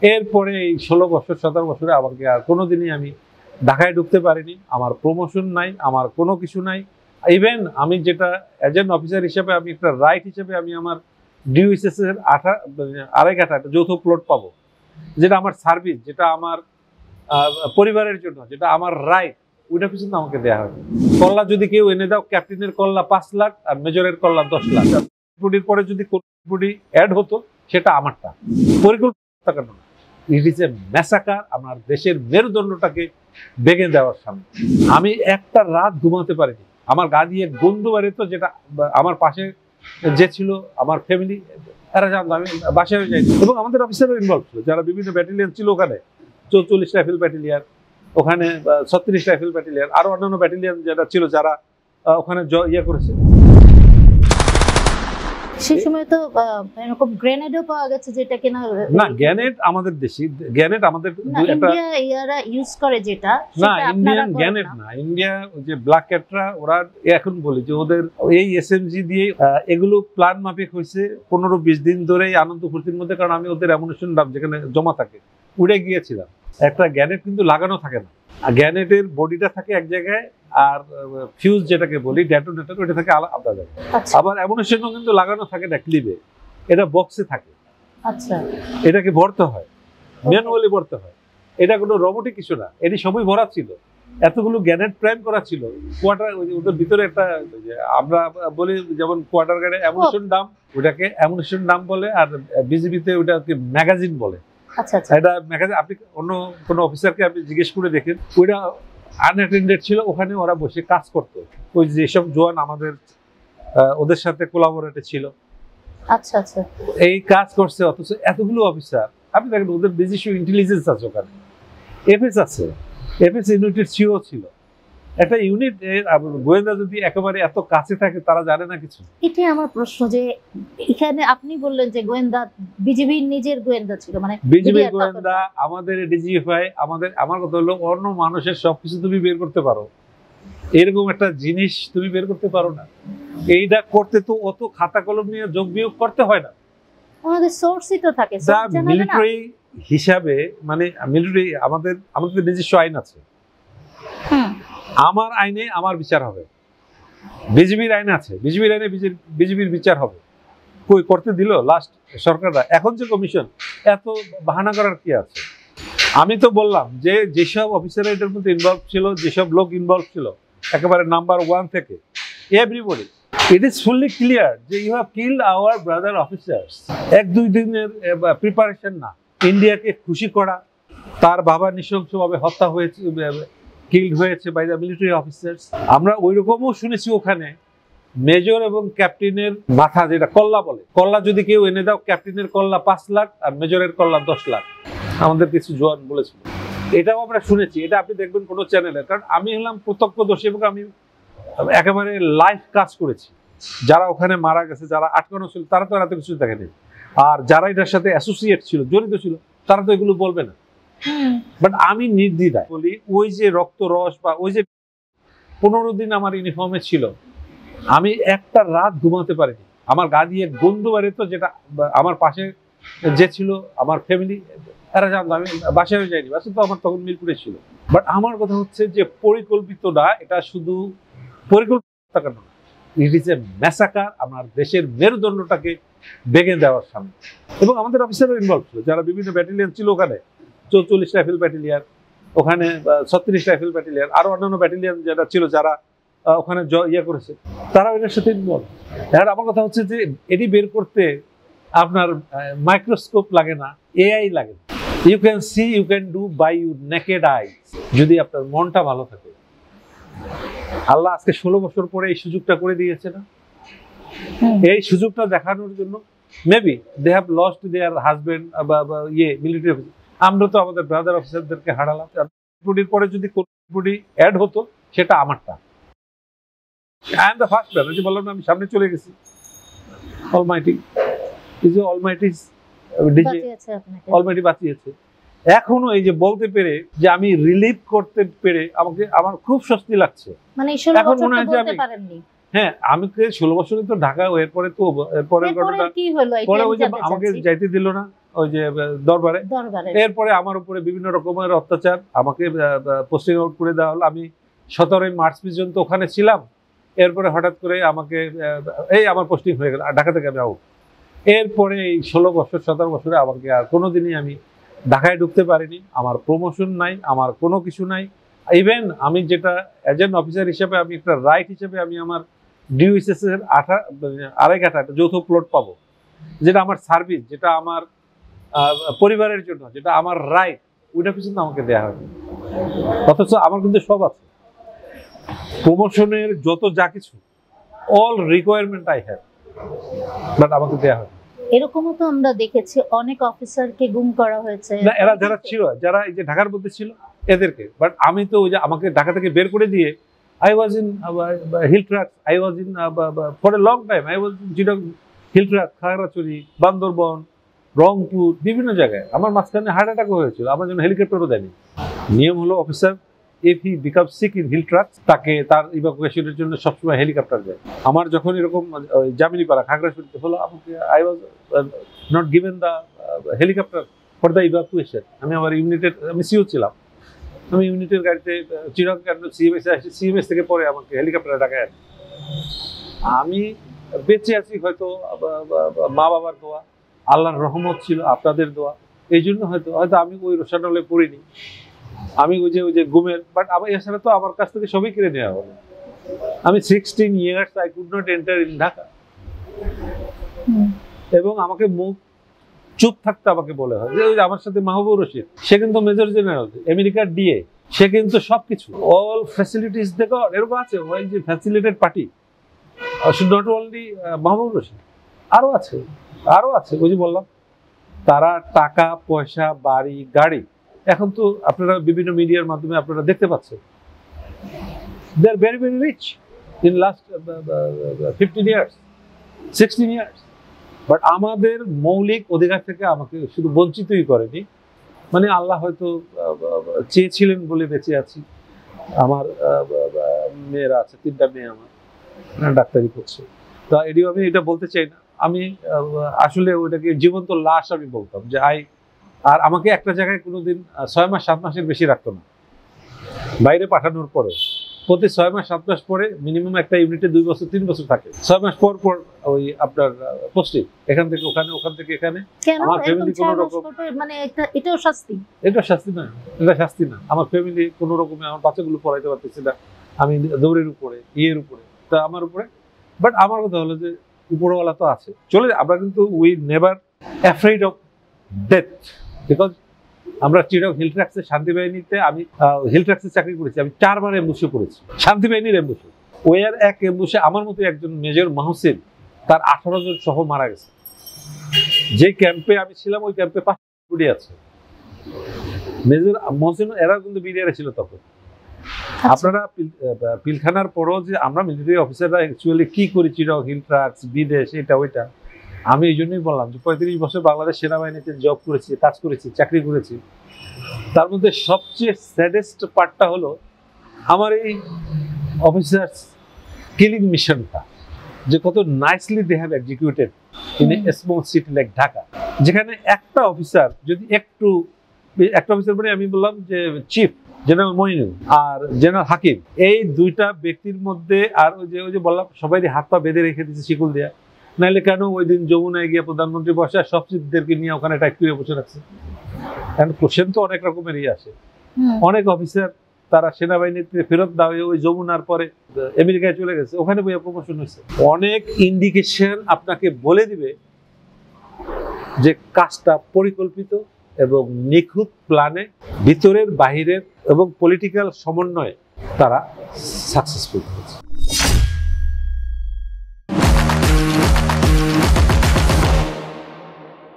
এরপরে এই 16 বছর 17 বছরে আমাকে আর কোনোদিনই আমি ঢাকায় ঢুকতে পারিনি। আমার প্রমোশন নাই, আমার কোনো কিছু নাই। ইভেন আমি যেটা এজেন্ট অফিসার হিসেবে আমি একটা রাইট হিসেবে আমি আমার ডিউএসএস এর আড়াই কাঠা একটা যৌথ প্লট পাবো, যেটা আমার সার্ভিস, যেটা আমার পরিবারের জন্য, যেটা আমার রাইট, ওইটা পর্যন্ত আমাকে দেওয়া হয়নি। কল্লা যদি কেউ এনে দাও, ক্যাপ্টেনের কল্লা 5 লাখ আর মেজরের কল্লা 10 লাখ। কোটির পরে যদি কোটি অ্যাড হতো সেটা আমারটা, পরিকল্পনা কেন না। ইট ইজ এ ম্যাসাকার, আমার দেশের মেরুদণ্ডটাকে ভেঙে দেওয়ার সামনে। আমি একটা রাত ঘুমাতে পারিনি, আমার গা দিয়ে গন্ধ বেরোতো, যেটা আমার পাশে যে ছিল আমার ফ্যামিলি এরা জানতো আমি বাসায় যাইনি। এবং আমাদের অফিসারও ইনভলভ ছিল, যারা বিভিন্ন ব্যাটালিয়ন ছিল ওখানে, 44 রাইফেল ব্যাটালিয়ন, ওখানে 36 রাইফেল ব্যাটালিয়ন, আরো অন্যান্য ব্যাটালিয়ন যেটা ছিল, যারা ওখানে ইয়ে করেছে। সেই সময় তো এরকম গ্রেনেডও পাওয়া গেছে, যেটা কিনা না, গ্রেনেড আমাদের দেশি, গ্রেনেড আমাদের ইন্ডিয়া ইউজ করে, যেটা না ইন্ডিয়ান গ্রেনেড না। ইন্ডিয়া যে ব্ল্যাক ক্যাটরা, ওরা এখন বলি যে ওদের এই এসএমজি দিয়ে এগুলো প্ল্যান মাফিক হয়েছে 15-20 দিন ধরে আনন্দ ফুর্তির মধ্যে। কারণ আমি ওদের অ্যামুনিশন ডাম যেখানে জমা থাকে উড়ে গিয়েছিলাম। একটা গ্রেনেড কিন্তু লাগানো থাকে না, গ্রেনেডের বডিটা থাকে এক জায়গায়, আর ফিউজ যেটাকে বলি ডেটোনেটর, ওটা থাকে আলাদা জায়গায়। আবার অ্যামুনিশনও কিন্তু লাগানো থাকে না ক্লিপে, এটা বক্সে থাকে। আচ্ছা, এটাকে ভরতে হয়, ম্যানুয়ালি ভরতে হয়। এটা কোনো রোবোটিক কিছু না, এটি সবই ভরা ছিল। এতগুলো গ্রেনেড প্রাইম করা ছিল কোয়ার্টার, ওদের ভিতরে একটা আমরা বলি যেমন কোয়ার্টার গার্ডে অ্যামুনিশন ডাম, ওটাকে অ্যামুনিশন ডাম বলে, আর বিজিবিতে ওটাকে ম্যাগাজিন বলে। আচ্ছা আচ্ছা, এটা ম্যাগাজিন। আপনি অন্য কোনো অফিসারকে আপনি জিজ্ঞেস করে দেখেন, ওইটা আনঅ্যাটেন্ডেড ছিল, ওখানে ওরা বসে কাজ করতো। ওই যেসব জওয়ান আমাদের ওদের সাথে কোলাবোরেটে ছিল, আচ্ছা আচ্ছা, এই কাজ করছে। অথচ এতগুলো অফিসার, আপনি দেখেন ওদের নিজস্ব ইন্টেলিজেন্স আছে, ওখানে এফএস আছে, এফএস ইউনিটের সিও ছিল। একটা ইউনিট গোয়েন্দা যদি একেবারে এত কাছে থাকে, তারা জানে না কিছু। এটাই আমার প্রশ্ন, যে এখানে আপনি বললেন যে গোয়েন্দা, বিজিবির নিজের গোয়েন্দা ছিল, মানে বিজিবির গোয়েন্দা, আমাদের ডিজিএফআই, আমার কথা হলো অন্য মানুষের সবকিছু তুমি বের করতে পারো, এরকম একটা জিনিস তুমি বের করতে পারো না। এইটা করতে তো অত খাতা কলম নিয়ে যোগ বিয়োগ করতে হয় না। আমাদের সোর্সই তো থাকে, মিলিটারি হিসাবে, মানে মিলিটারি আমাদের নিজস্ব আইন আছে। আমার আইনে আমার বিচার হবে, বিজিবির আইন আছে, বিজিবির আইনে বিজিবির বিচার হবে। কই করতে দিল লাস্ট সরকাররা? এখন যে কমিশন, এত বাহানা করার কি আছে? আমি তো বললাম যে যেসব অফিসাররা এটার মধ্যে ইনভলভ ছিল, যেসব লোক ইনভলভ ছিল একেবারে নাম্বার 1 থেকে everybody, it is fully clear যে you have killed our brother officers. 1-2 দিনের প্রিপারেশন না, ইন্ডিয়াকে খুশি করা, তার বাবা নৃশংসভাবে হত্যা হয়েছে, কিল্ড হয়েছে বাই দ্য মিলিটারি অফিসার্স। আমরা ওই রকমও শুনেছি ওখানে মেজর এবং ক্যাপ্টেনের মাথা, যেটা কল্লা বলে, কল্লা যদি কেউ এনে দাও, ক্যাপ্টেনের কল্লা 5 লাখ আর মেজরের কল্লা 10 লাখ, আমাদের কিছু জওয়ান বলেছিল। এটাও আমরা শুনেছি, এটা আপনি দেখবেন কোনো চ্যানেলে। কারণ আমি হলাম প্রত্যক্ষদর্শী এবং আমি একেবারে লাইভ কাজ করেছি। যারা ওখানে মারা গেছে, যারা আটকানো ছিল, তারা তো এত কিছু দেখেনি। আর যারা এটার সাথে অ্যাসোসিয়েট ছিল, জড়িত ছিল, তারা তো এগুলো বলবে না। বাট আমি নির্দ্বিধায় বলি, ওই যে রক্ত রস বা ওই যে 15 দিন আমার ইউনিফর্মে ছিল, আমি একটা রাত ঘুমাতে পারিনি। আমার গা দিয়ে গন্ধ বেরোতো, যেটা আমার পাশে যে ছিল আমার ফ্যামিলি এরা জানতো আমি বাসায় যাইনি। বাসা তো আমার তখন মিরপুরে ছিল। বাট আমার কথা হচ্ছে যে পরিকল্পিত না, এটা শুধু পরিকল্পনা কেন না, ইট ইজ এ ম্যাসাকার, আমার দেশের মেরুদণ্ডটাকে ভেঙে দেওয়ার সামনে। এবং আমাদের অফিসারও ইনভলভ ছিল, যারা বিভিন্ন ব্যাটালিয়ন ছিল ওখানে, 44 রাইফেল ব্যাটালিয়ন, ওখানে 36 রাইফেল ব্যাটালিয়ন, আরো অন্যান্য ব্যাটালিয়ন যেটা ছিল, যারা ওখানে ইয়ে করেছে, তারা এটার সাথে ইনভলভ। এখন আমার কথা হচ্ছে যে এটি বের করতে আপনার মাইক্রোস্কোপ লাগে না, এআই লাগে না। You can see, you can do by your naked eyes, যদি আপনার মনটা ভালো থাকে। আল্লাহ আজকে 16 বছর পরে এই সুযোগটা করে দিয়েছে না? এই সুযোগটা দেখানোর জন্য maybe they have lost their husband বা মিলিটারি অফিসার। আমরা তো আমাদের ব্রাদার অফিসারদেরকে হারালাম। কোটির পরে যদি কোটি অ্যাড হতো সেটা আমারটা। I am the first man, যে বললাম না আমি সামনে চলে গেছি। অলমাইটি ইজ অলমাইটি, অলমাইটি বাঁচিয়েছে। এখনো এই যে বলতে পেরে যে আমি রিলিভ করতে পেরে আমার খুব স্বস্তি লাগছে। মানে এখন মনে হয় যে আমি, হ্যাঁ, আমি 16 বছরে তো ঢাকা, এরপরে তো এরপরে ঘটনা, পরে ওই যে আমাকে যাইতে দিল না ওই যে দরবারে। দরবারে এরপরে আমার উপরে বিভিন্ন রকমের অত্যাচার, আমাকে পোস্টিং আউট করে দেওয়া হলো। আমি 17 মার্চ পর্যন্ত ওখানে ছিলাম। এরপরে হঠাৎ করে আমাকে এই আমার পোস্টিং হয়ে গেল, ঢাকা থেকে আমি আউট। এরপরে এই 16 বছর 17 বছরে আমাকে আর কোনোদিনই আমি ঢাকায় ঢুকতে পারিনি। আমার প্রমোশন নাই, আমার কোনো কিছু নাই। ইভেন আমি যেটা এজেন্ট অফিসার হিসেবে আমি একটা রাইট হিসেবে আমি আমার ডিউএসএস এর 2.5 কাঠা যৌথ প্লট পাবো, যেটা আমার সার্ভিস, যেটা আমার পরিবারের জন্য, যেটা আমার রাইট, ওইটা পর্যন্ত আমাকে দেওয়া হয়নি। অথচ আমার কিন্তু সব আছে, প্রমোশনের যত যা কিছু, all requirement I have, but আমাকে দেওয়া হয়। এরকমও তো আমরা দেখেছি অনেক অফিসারকে গুম করা হয়েছে। না, এরা যারা ছিল, যারা এই যে ঢাকার মধ্যে ছিল এদেরকে, বাট আমি তো ওই যে আমাকে ঢাকা থেকে বের করে দিয়ে I was in Hilltracks, I was in for a long time, I was in Hilltracks, Khagrachari, Bandarban, Rangpur, বিভিন্ন জায়গায়। আমার মাঝখানে হার্ট অ্যাটাক হয়েছিল, আমার জন্য হেলিকপ্টারও দেয়নি। নিয়ম হলো officer if he becomes sick in Hilltracks, তাকে তার ইভাকুয়েশনের জন্য সবসময় হেলিকপ্টার দেয়। আমার যখন এরকম জামিনীপাড়া খাগড়াছড়িতে হলো, আমাকে I was not given the helicopter for the evacuation. আমি আমার ইউনিটের, আমি সিও ছিলাম, আমি ইউনিটের গাড়িতে চিরাং সিএমএস আসি, সিএমএস থেকে পরে আমাকে হেলিকপ্টারে ঢাকায় আসি। আমি বেঁচে আছি হয়তো মা বাবার দোয়া, আল্লাহর রহমত ছিল, আপনাদের দোয়া, এই জন্য হয়তো আমি ওই রোশানলে পড়িনি। আমি ওই যে গুমের, বাট আমার এছাড়া তো আমার কাছ থেকে সবই কিনে নেওয়া হলো। আমি 16 years I could not enter in Dhaka, এবং আমাকে মুখ চুপ থাকতে আমাকে বলে হয় যে আমার সাথে মাহবুব রশিদ, সে কিন্তু মেজর জেনারেল, আমেরিকার ডিএ, সে কিন্তু সবকিছু অল ফ্যাসিলিটিস দেখো এরকম আছে। ওই যে ফ্যাসিলিটেড পার্টি, নট অনলি মাহবুব রশিদ, আরো আছে। ওই যে বললাম, তারা টাকা পয়সা, বাড়ি গাড়ি, এখন তো আপনারা বিভিন্ন মিডিয়ার মাধ্যমে আপনারা দেখতে পাচ্ছেন, they are very very rich in last 15 years, 16 years। But আমাদের মৌলিক অধিকার থেকে আমাকে শুধু বঞ্চিতই করেনি, মানে আল্লাহ হয়তো চেয়েছিলেন বলে বেঁচে আছি। আমার মেয়েরা আছে, 3টা মেয়ে আমার, ডাক্তারি পড়ছে। তা এটিও আমি এটা বলতে চাই না, আমি আসলে ওইটাকে জীবন্ত লাশ আমি বলতাম যে আর আমাকে একটা জায়গায় কোনোদিন 6 মাস 7 মাসের বেশি রাখতো না। বাইরে পাঠানোর পরে প্রতি 6 মাস 7 মাস পরে মিনিমাম একটা ইউনিটে 2 বছর 3 বছর থাকে। 6 মাস পর ওই আপনার পোস্টিং, এখান থেকে ওখানে, ওখান থেকে এখানে। আমার ফ্যামিলি কোনো রকম, মানে এটাও শাস্তি? এটা শাস্তি না, এটা শাস্তি না। আমার ফ্যামিলি কোনো রকমে আমার বাচ্চাগুলো পড়াইতে পারতেছি না, আমি দৌড়ের উপরে, ইয়ের উপরে, তা আমার উপরে। বাট আমার কথা হলো যে উপরওয়ালা তো আছে, চলে। আমরা কিন্তু we never afraid of death, because আমরা চিরাং হিলট্র্যাক্সের শান্তি বাহিনীতে, আমি হিলট্র্যাক্সে চাকরি করেছি, আমি 4 বার এমবুশে পড়েছি, শান্তি বাহিনীর এমবুশে। ওয়ার এক এমবুশে আমার মতো একজন মেজর মাহসিন, তার 18 জন সহ মারা গেছে। যে ক্যাম্পে আমি ছিলাম ওই ক্যাম্পে 5 গুলি আছে। মেজর মহসিন এরা কিন্তু বিডিআর ছিল তখন। আপনারা পিলখানার পরও যে আমরা মিলিটারি অফিসাররা অ্যাকচুয়ালি কি করি, চিরাং হিলট্র্যাক্স, বিদেশ, এটা ওইটা, আমি এই জন্যই বললাম যে 35 বছর বাংলাদেশ সেনাবাহিনীতে জব করেছি, কাজ করেছি, চাকরি করেছি। তার মধ্যে সবচেয়ে স্যাডেস্ট পার্টটা হলো আমার এই অফিসার্স কিলিং মিশনটা, যে কত nicely they have executed in a small city like Dhaka, যেখানে একটা অফিসার যদি একটা অফিসার মানে আমি বললাম যে চিফ জেনারেল মইনুল আর জেনারেল হাকিম, এই 2টা ব্যক্তির মধ্যে, আর ওই যে বললাম সবাই হাত পা বেঁধে রেখে দিচ্ছে শিকল দেয়া, নাহলে কেন ওই দিন যমুনায় গিয়ে প্রধানমন্ত্রী বসে আর সব চিফদেরকে নিয়ে ওখানে টাইট করে বসে রাখছে। কারণ কোশ্চেন তো অনেক রকমেরই আসে। অনেক অফিসার তারা সেনাবাহিনীতে ফেরত দেওয়া হয়ে ওই যমুনার পরে আমেরিকায় চলে গেছে, ওখানে বইয়া প্রমোশন হয়েছে। অনেক ইন্ডিকেশন আপনাকে বলে দিবে যে কাজটা পরিকল্পিত এবং নিখুঁত প্ল্যানে, ভিতরের বাহিরের এবং পলিটিক্যাল সমন্বয়ে তারা সাকসেসফুল হয়েছে।